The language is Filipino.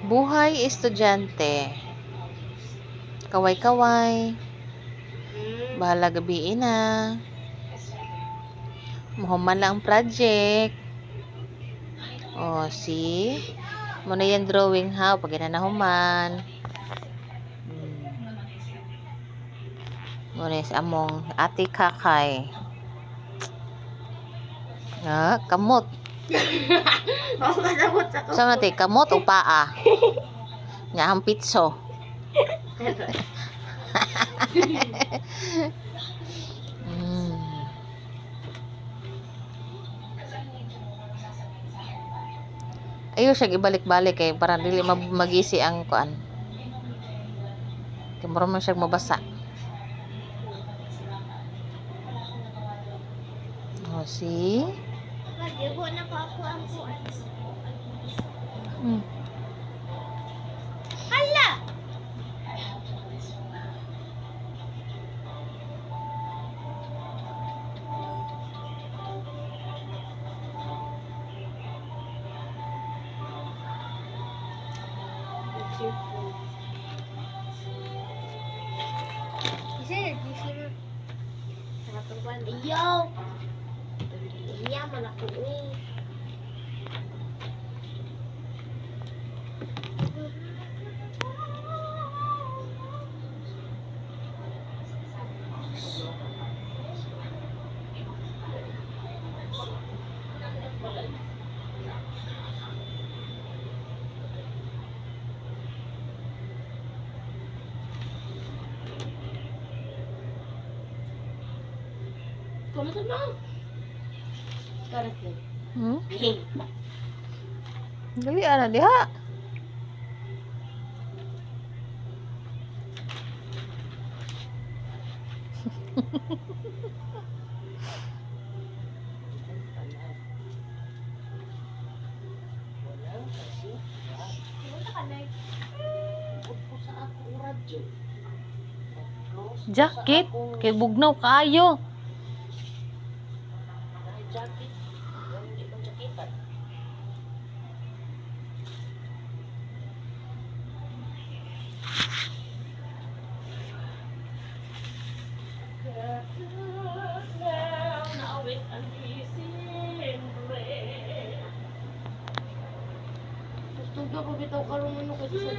Buhay estudyante. Kaway-kaway. Bahala gabiin na. Mahuman lang ang project. O, see? Muna yan drawing ha. Pag nahuman. Muna sa among ate kakay. Kamot. Ako kasabot sa Sa mati, kamot o paa? Nya ang pitso. Ayaw siya ibalik-balik para dili magisi ang kuan. Kaya mo siya mabasa. O, see? Dibo na ko ako ang kuan. Hala! Yo! Yaman ako eh. Kamusta na? Karate. Dali ana diha. Jacket kay bugnaw kaayo. Gusto ko bitaw karon mo kasi sa